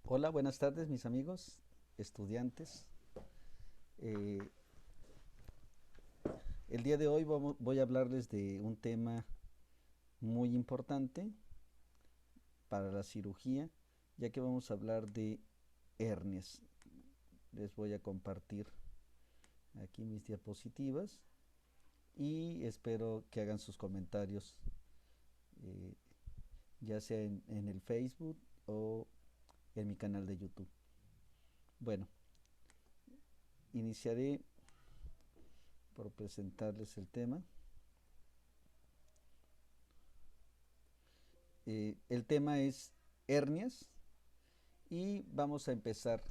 Hola, buenas tardes mis amigos, estudiantes. Eh, el día de hoy voy a hablarles de un tema muy importante para la cirugía, ya que vamos a hablar de hernias. Les voy a compartir aquí mis diapositivas y espero que hagan sus comentarios, eh, ya sea en el Facebook o en mi canal de YouTube. Bueno, iniciaré por presentarles el tema. El tema es hernias y vamos a empezar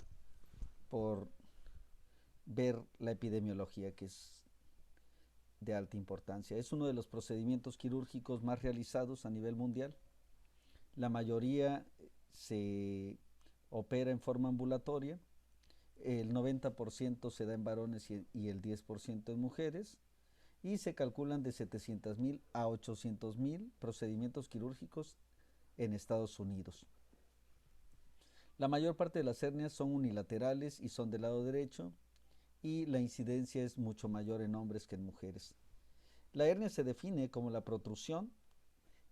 por ver la epidemiología, que es de alta importancia. Es uno de los procedimientos quirúrgicos más realizados a nivel mundial. La mayoría se opera en forma ambulatoria, el 90% se da en varones y el 10% en mujeres, y se calculan de 700.000 a 800.000 procedimientos quirúrgicos en Estados Unidos. La mayor parte de las hernias son unilaterales y son del lado derecho, y la incidencia es mucho mayor en hombres que en mujeres. La hernia se define como la protrusión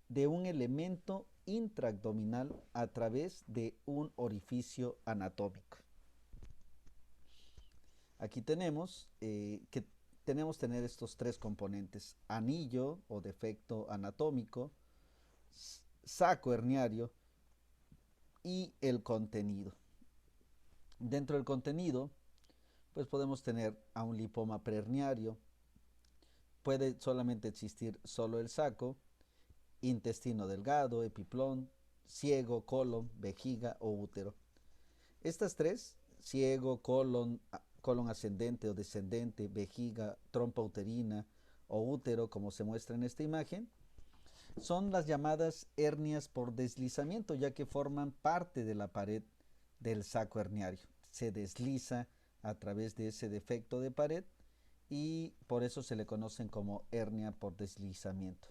de un elemento intraabdominal a través de un orificio anatómico. Aquí tenemos que tenemos tener estos tres componentes: anillo o defecto anatómico, saco herniario y el contenido. Dentro del contenido, pues podemos tener a un lipoma preherniario, puede solamente existir solo el saco, intestino delgado, epiplón, ciego, colon, vejiga o útero. Estas tres, ciego, colon ascendente o descendente, vejiga, trompa uterina o útero, como se muestra en esta imagen, son las llamadas hernias por deslizamiento, ya que forman parte de la pared del saco herniario. Se desliza a través de ese defecto de pared y por eso se le conocen como hernia por deslizamiento.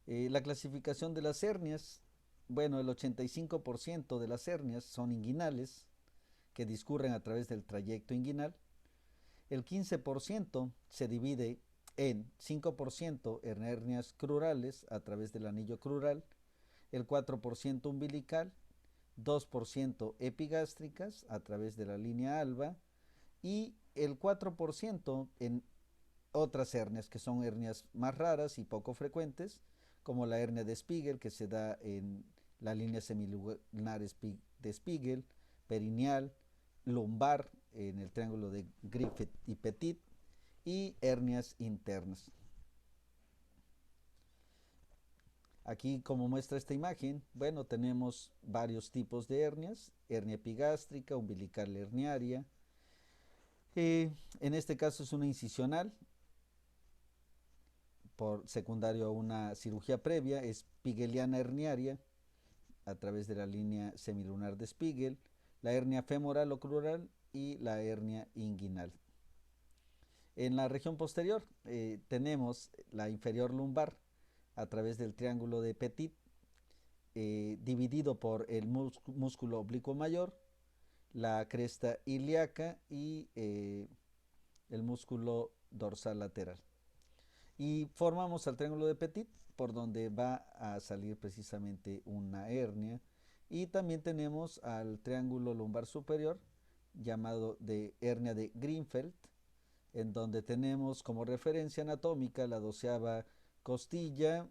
La clasificación de las hernias, bueno, el 85% de las hernias son inguinales, que discurren a través del trayecto inguinal. El 15% se divide en 5% en hernias crurales a través del anillo crural, el 4% umbilical, 2% epigástricas a través de la línea alba y el 4% en otras hernias, que son hernias más raras y poco frecuentes, como la hernia de Spiegel, que se da en la línea semilunar de Spiegel, perineal, lumbar, en el triángulo de Griffith y Petit, y hernias internas. Aquí, como muestra esta imagen, bueno, tenemos varios tipos de hernias: hernia epigástrica, umbilical herniaria. En este caso es una incisional, por secundario a una cirugía previa, es spigeliana herniaria a través de la línea semilunar de Spiegel, la hernia femoral o crural y la hernia inguinal. En la región posterior tenemos la inferior lumbar a través del triángulo de Petit, dividido por el músculo oblicuo mayor, la cresta ilíaca y el músculo dorsal lateral. Y formamos el triángulo de Petit, por donde va a salir precisamente una hernia. Y también tenemos al triángulo lumbar superior, llamado de hernia de Greenfeld, en donde tenemos como referencia anatómica la 12ª costilla,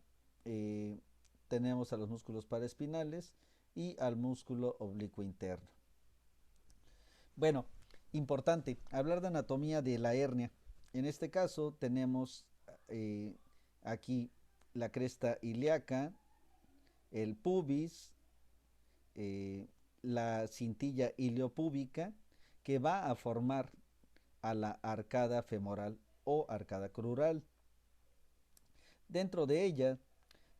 eh, tenemos a los músculos paraespinales y al músculo oblicuo interno. Bueno, importante hablar de anatomía de la hernia. En este caso tenemos eh, aquí la cresta ilíaca, el pubis, eh, la cintilla iliopúbica, que va a formar a la arcada femoral o arcada crural. Dentro de ella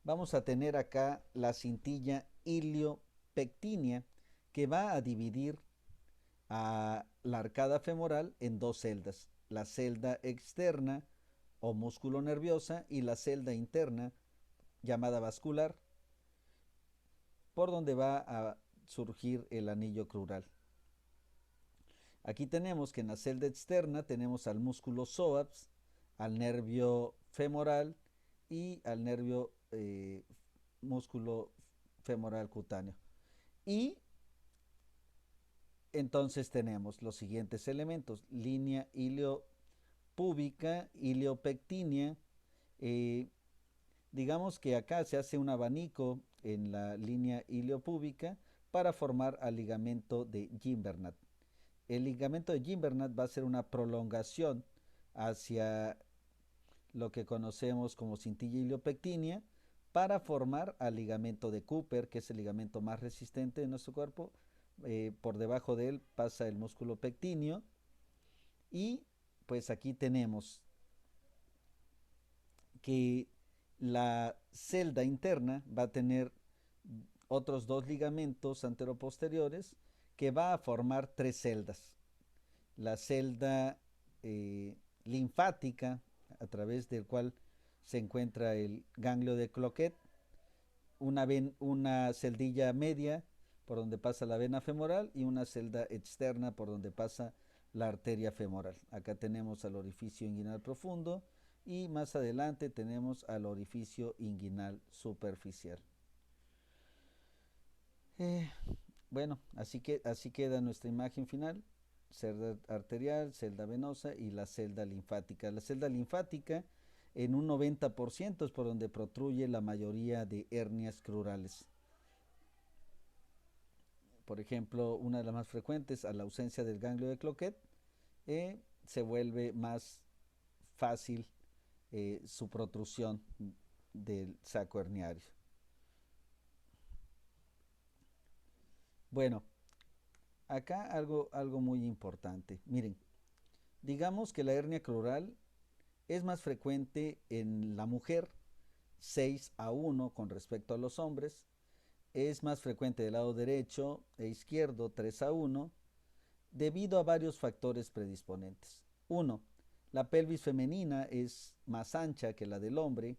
vamos a tener acá la cintilla iliopectínea, que va a dividir a la arcada femoral en dos celdas: la celda externa o músculo nerviosa y la celda interna llamada vascular. por donde va a surgir el anillo crural. Aquí tenemos que en la celda externa tenemos al músculo psoas, al nervio femoral y al nervio músculo femoral cutáneo. Y entonces tenemos los siguientes elementos: línea iliopúbica, iliopectínea. Digamos que acá se hace un abanico en la línea iliopúbica para formar al ligamento de Gimbernat. El ligamento de Gimbernat va a ser una prolongación hacia lo que conocemos como cintilla iliopectínea para formar al ligamento de Cooper, que es el ligamento más resistente de nuestro cuerpo. Por debajo de él pasa el músculo pectíneo y pues aquí tenemos que la celda interna va a tener otros dos ligamentos anteroposteriores que va a formar tres celdas. La celda linfática, a través del cual se encuentra el ganglio de Cloquet, una celdilla media por donde pasa la vena femoral y una celda externa por donde pasa la arteria femoral. Acá tenemos al orificio inguinal profundo y más adelante tenemos al orificio inguinal superficial. Bueno, así queda nuestra imagen final: celda arterial, celda venosa y la celda linfática. La celda linfática en un 90% es por donde protruye la mayoría de hernias crurales. Por ejemplo, una de las más frecuentes, a la ausencia del ganglio de Cloquet, se vuelve más fácil su protrusión del saco herniario. Bueno, acá algo muy importante. Miren, digamos que la hernia crural es más frecuente en la mujer, 6-1 con respecto a los hombres. Es más frecuente del lado derecho e izquierdo, 3-1, debido a varios factores predisponentes. 1. La pelvis femenina es más ancha que la del hombre.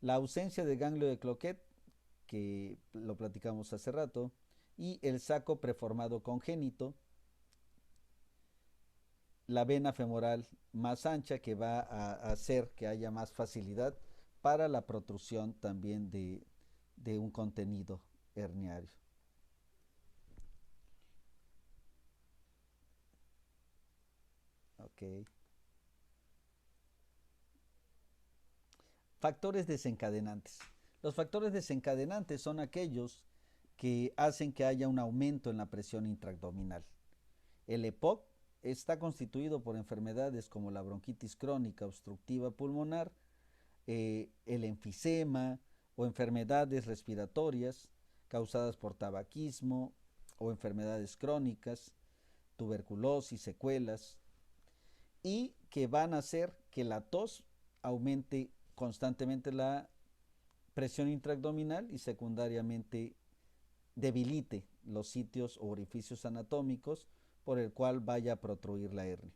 La ausencia de ganglio de Cloquet, que lo platicamos hace rato, y el saco preformado congénito. La vena femoral más ancha, que va a hacer que haya más facilidad para la protrusión también de un contenido herniario. Ok. Factores desencadenantes. Los factores desencadenantes son aquellos que hacen que haya un aumento en la presión intraabdominal. El EPOC está constituido por enfermedades como la bronquitis crónica obstructiva pulmonar, el enfisema o enfermedades respiratorias causadas por tabaquismo o enfermedades crónicas, tuberculosis, secuelas, y que van a hacer que la tos aumente constantemente la presión intraabdominal y secundariamente debilite los sitios o orificios anatómicos por el cual vaya a protruir la hernia.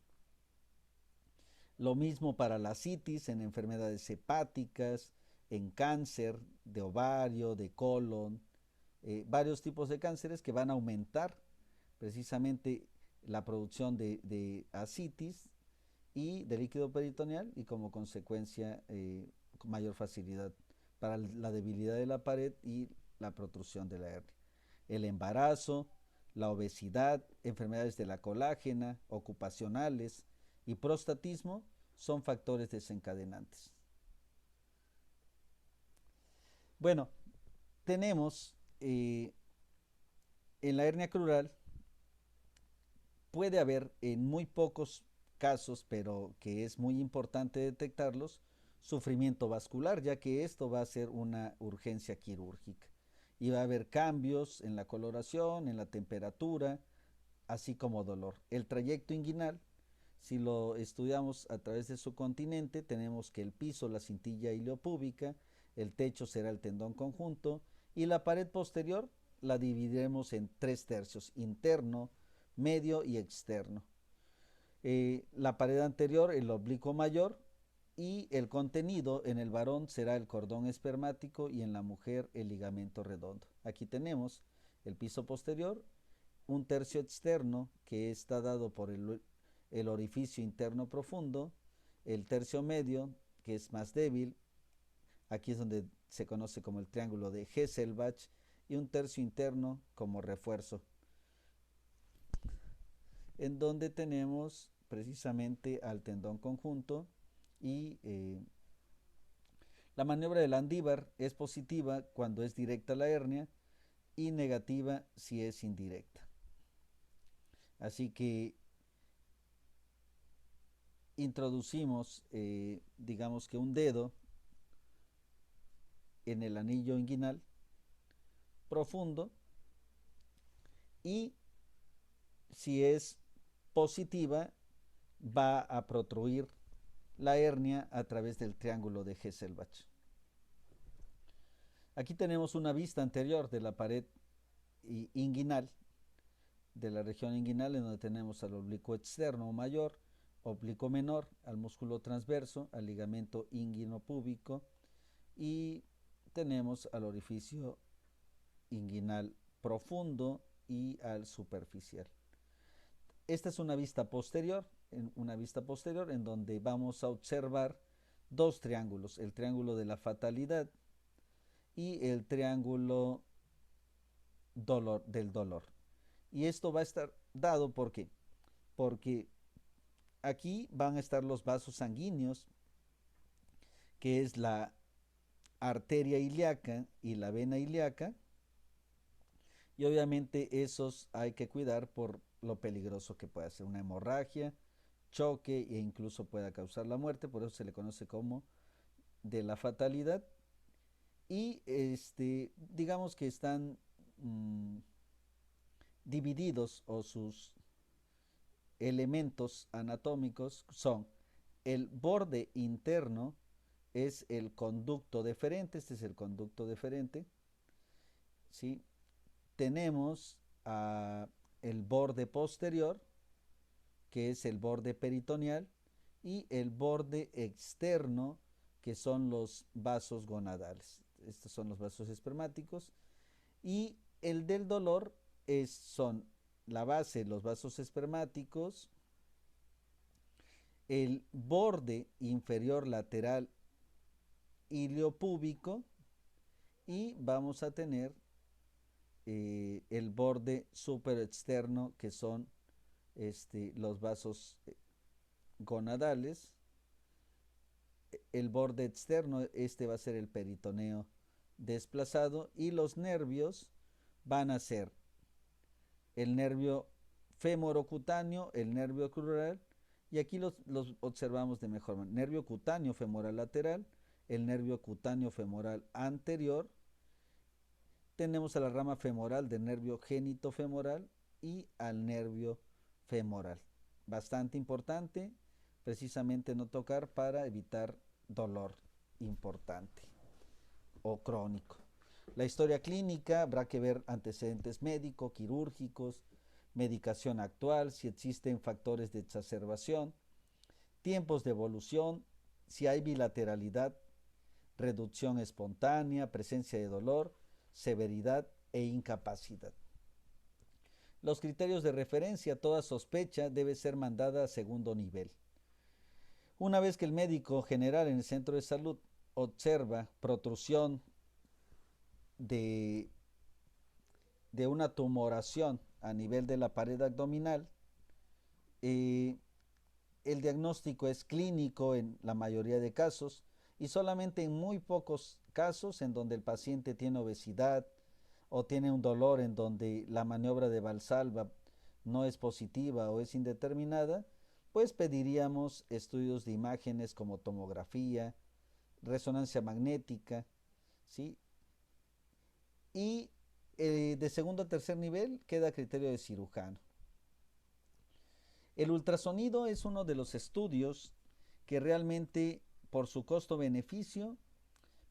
Lo mismo para la citis en enfermedades hepáticas, en cáncer de ovario, de colon, varios tipos de cánceres que van a aumentar precisamente la producción de ascitis y de líquido peritoneal y como consecuencia mayor facilidad para la debilidad de la pared y la protrusión de la hernia. El embarazo, la obesidad, enfermedades de la colágena, ocupacionales y prostatismo son factores desencadenantes. Bueno, tenemos en la hernia crural puede haber en muy pocos casos, pero que es muy importante detectarlos, sufrimiento vascular, ya que esto va a ser una urgencia quirúrgica. Y va a haber cambios en la coloración, en la temperatura, así como dolor. El trayecto inguinal, si lo estudiamos a través de su continente, tenemos que el piso, la cintilla iliopúbica, el techo será el tendón conjunto y la pared posterior la dividiremos en 3/3, interno, medio y externo. La pared anterior, el oblicuo mayor, y el contenido en el varón será el cordón espermático y en la mujer el ligamento redondo. Aquí tenemos el piso posterior, un tercio externo que está dado por el orificio interno profundo, el tercio medio que es más débil, aquí es donde se conoce como el triángulo de Hesselbach, y un tercio interno como refuerzo, en donde tenemos precisamente al tendón conjunto y la maniobra del Landívar es positiva cuando es directa la hernia y negativa si es indirecta. Así que introducimos, digamos que un dedo en el anillo inguinal profundo y si es positiva va a protruir la hernia a través del triángulo de Hesselbach. Aquí tenemos una vista anterior de la pared inguinal, de la región inguinal, en donde tenemos al oblicuo externo o mayor, oblicuo menor, al músculo transverso, al ligamento inguinopúbico y tenemos al orificio inguinal profundo y al superficial. Esta es una vista posterior, en donde vamos a observar dos triángulos, el triángulo de la fatalidad y el triángulo del dolor. Y esto va a estar dado ¿por qué? Porque aquí van a estar los vasos sanguíneos, que es la arteria ilíaca y la vena ilíaca, y obviamente esos hay que cuidar por lo peligroso que puede ser una hemorragia, choque e incluso pueda causar la muerte, por eso se le conoce como de la fatalidad. Y digamos que están divididos, o sus elementos anatómicos son: el borde interno es el conducto deferente, este es el conducto deferente, ¿sí? Tenemos el borde posterior, que es el borde peritoneal, y el borde externo, que son los vasos gonadales. Estos son los vasos espermáticos. Y el del dolor son la base, los vasos espermáticos, el borde inferior lateral iliopúbico, y vamos a tener el borde super externo, que son los vasos gonadales. El borde externo, va a ser el peritoneo desplazado, y los nervios van a ser el nervio femorocutáneo, el nervio crural, y aquí los observamos de mejor manera: nervio cutáneo femoral lateral, el nervio cutáneo femoral anterior, tenemos a la rama femoral del nervio genitofemoral y al nervio femoral. Bastante importante precisamente no tocar para evitar dolor importante o crónico. La historia clínica: habrá que ver antecedentes médicos, quirúrgicos, medicación actual, si existen factores de exacerbación, tiempos de evolución, si hay bilateralidad, reducción espontánea, presencia de dolor, severidad e incapacidad. Los criterios de referencia: toda sospecha debe ser mandada a segundo nivel. Una vez que el médico general en el centro de salud observa protrusión de una tumoración a nivel de la pared abdominal, el diagnóstico es clínico en la mayoría de casos, y solamente en muy pocos casos, en donde el paciente tiene obesidad o tiene un dolor en donde la maniobra de Valsalva no es positiva o es indeterminada, pues pediríamos estudios de imágenes como tomografía, resonancia magnética, ¿sí? Y de segundo a tercer nivel queda a criterio de cirujano. El ultrasonido es uno de los estudios que realmente, por su costo-beneficio,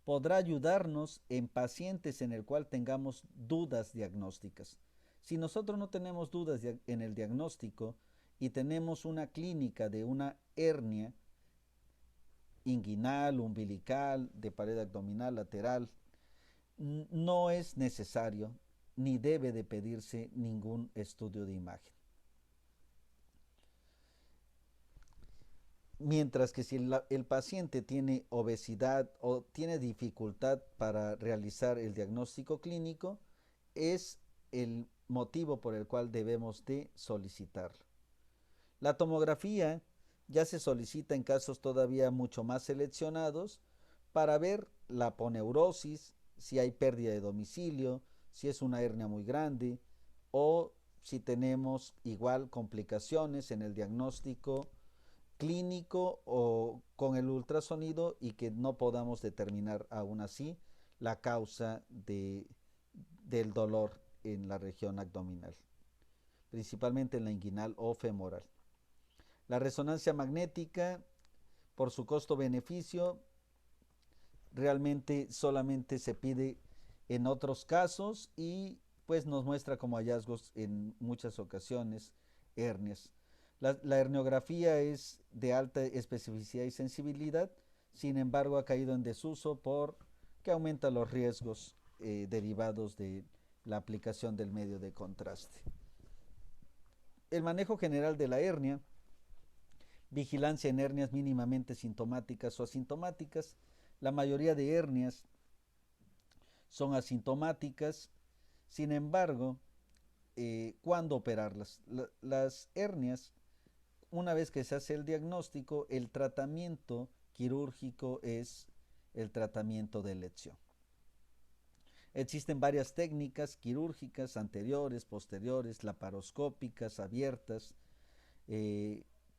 podrá ayudarnos en pacientes en el cual tengamos dudas diagnósticas. Si nosotros no tenemos dudas en el diagnóstico y tenemos una clínica de una hernia inguinal, umbilical, de pared abdominal, lateral, no es necesario ni debe de pedirse ningún estudio de imagen. Mientras que si el paciente tiene obesidad o tiene dificultad para realizar el diagnóstico clínico, es el motivo por el cual debemos de solicitarlo. La tomografía ya se solicita en casos todavía mucho más seleccionados para ver la aponeurosis, si hay pérdida de domicilio, si es una hernia muy grande o si tenemos igual complicaciones en el diagnóstico clínico o con el ultrasonido y que no podamos determinar aún así la causa del dolor en la región abdominal, principalmente en la inguinal o femoral. La resonancia magnética, por su costo-beneficio, realmente solamente se pide en otros casos y pues nos muestra como hallazgos en muchas ocasiones hernias. La herniografía es de alta especificidad y sensibilidad, sin embargo ha caído en desuso porque aumenta los riesgos derivados de la aplicación del medio de contraste. El manejo general de la hernia, vigilancia en hernias mínimamente sintomáticas o asintomáticas. La mayoría de hernias son asintomáticas, sin embargo, ¿cuándo operarlas? Las hernias, una vez que se hace el diagnóstico, el tratamiento quirúrgico es el tratamiento de elección. Existen varias técnicas quirúrgicas anteriores, posteriores, laparoscópicas, abiertas,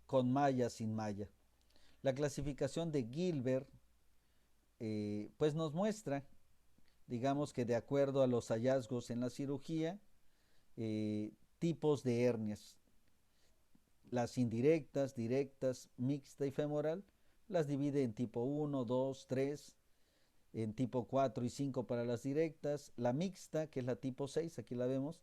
con malla, sin malla. La clasificación de Gilbert pues nos muestra, digamos que de acuerdo a los hallazgos en la cirugía, tipos de hernias. Las indirectas, directas, mixta y femoral, las divide en tipo 1, 2, 3, en tipo 4 y 5 para las directas. La mixta, que es la tipo 6, aquí la vemos,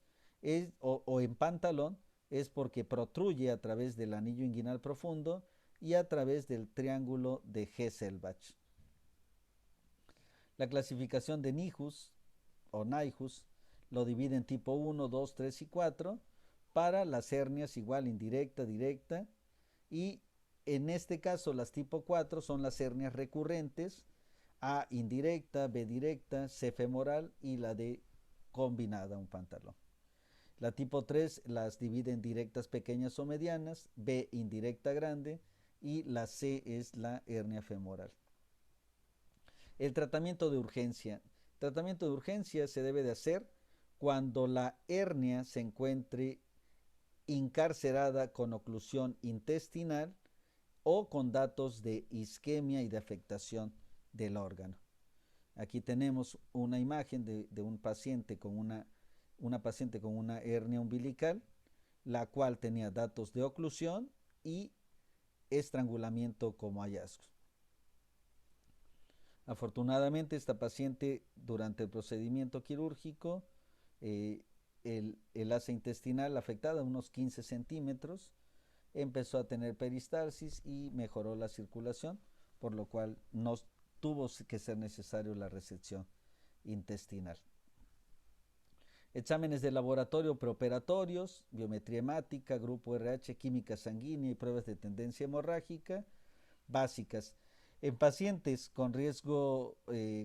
o en pantalón, es porque protruye a través del anillo inguinal profundo y a través del triángulo de Hesselbach. La clasificación de Nijus o Naihus lo divide en tipo 1, 2, 3 y 4 para las hernias igual indirecta, directa, y en este caso las tipo 4 son las hernias recurrentes, A indirecta, B directa, C femoral y la D combinada, un pantalón. La tipo 3 las divide en directas pequeñas o medianas, B indirecta grande y la C es la hernia femoral. El tratamiento de urgencia. El tratamiento de urgencia se debe de hacer cuando la hernia se encuentre encarcerada con oclusión intestinal o con datos de isquemia y de afectación del órgano. Aquí tenemos una imagen de un paciente con una paciente con una hernia umbilical, la cual tenía datos de oclusión y estrangulamiento como hallazgos. Afortunadamente, esta paciente durante el procedimiento quirúrgico, el asa intestinal afectada, unos 15 centímetros, empezó a tener peristalsis y mejoró la circulación, por lo cual no tuvo que ser necesario la resección intestinal. Exámenes de laboratorio preoperatorios, biometría hemática, grupo RH, química sanguínea y pruebas de tendencia hemorrágica básicas. En pacientes con riesgo,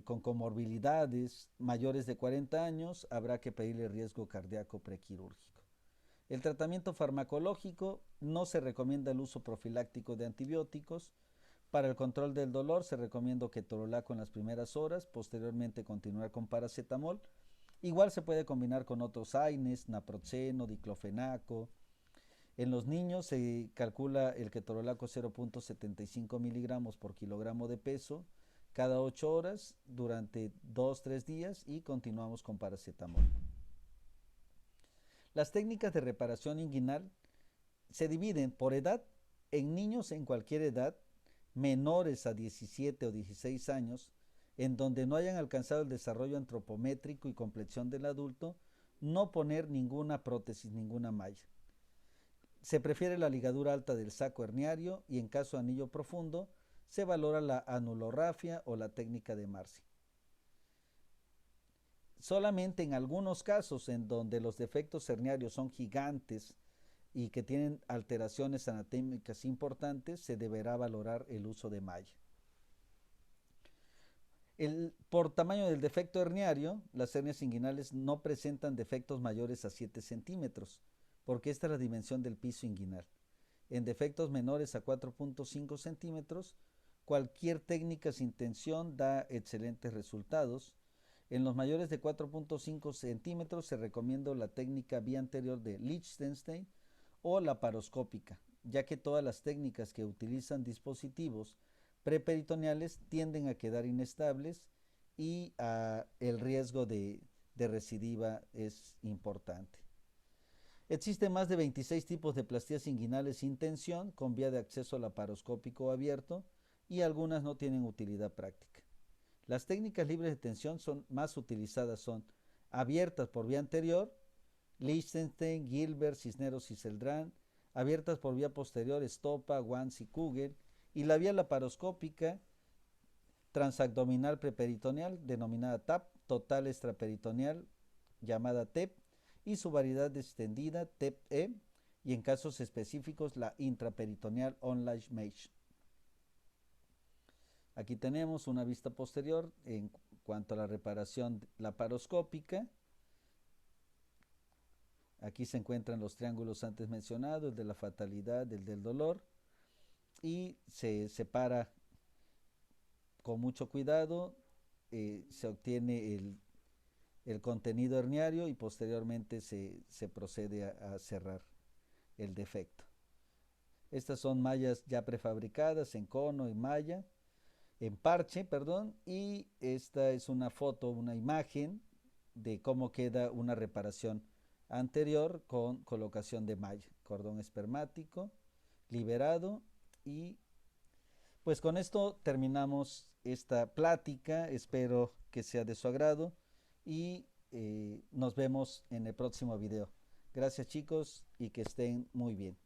con comorbilidades mayores de 40 años, habrá que pedirle riesgo cardíaco prequirúrgico. El tratamiento farmacológico, no se recomienda el uso profiláctico de antibióticos. Para el control del dolor se recomienda ketorolaco en las primeras horas, posteriormente continuar con paracetamol. Igual se puede combinar con otros AINES, naproxeno, diclofenaco. En los niños se calcula el ketorolaco 0.75 miligramos por kilogramo de peso cada 8 horas durante 2-3 días y continuamos con paracetamol. Las técnicas de reparación inguinal se dividen por edad. En niños en cualquier edad, menores a 17 o 16 años, en donde no hayan alcanzado el desarrollo antropométrico y complexión del adulto, no poner ninguna prótesis, ninguna malla. Se prefiere la ligadura alta del saco herniario y en caso de anillo profundo, se valora la anulorrafia o la técnica de Marcy. Solamente en algunos casos en donde los defectos herniarios son gigantes y que tienen alteraciones anatómicas importantes, se deberá valorar el uso de malla. Por tamaño del defecto herniario, las hernias inguinales no presentan defectos mayores a 7 centímetros, porque esta es la dimensión del piso inguinal. En defectos menores a 4.5 centímetros, cualquier técnica sin tensión da excelentes resultados. En los mayores de 4.5 centímetros se recomienda la técnica vía anterior de Liechtenstein o la paroscópica, ya que todas las técnicas que utilizan dispositivos preperitoneales tienden a quedar inestables y el riesgo de recidiva es importante. Existen más de 26 tipos de plastías inguinales sin tensión con vía de acceso laparoscópico abierto y algunas no tienen utilidad práctica. Las técnicas libres de tensión más utilizadas son abiertas por vía anterior, Liechtenstein, Gilbert, Cisneros y Celdrán, abiertas por vía posterior, Stopa, Wans y Kugel, y la vía laparoscópica transabdominal preperitoneal, denominada TAP, total extraperitoneal, llamada TEP, y su variedad extendida, TEP-E, y en casos específicos la intraperitoneal Online Mesh. Aquí tenemos una vista posterior en cuanto a la reparación laparoscópica. Aquí se encuentran los triángulos antes mencionados, el de la fatalidad, el del dolor, y se separa con mucho cuidado, se obtiene el contenido herniario y posteriormente se procede a cerrar el defecto. Estas son mallas ya prefabricadas en cono, en malla, en parche, perdón, y esta es una foto, una imagen de cómo queda una reparación anterior con colocación de malla, cordón espermático, liberado, y pues con esto terminamos esta plática, espero que sea de su agrado y nos vemos en el próximo video. Gracias chicos y que estén muy bien.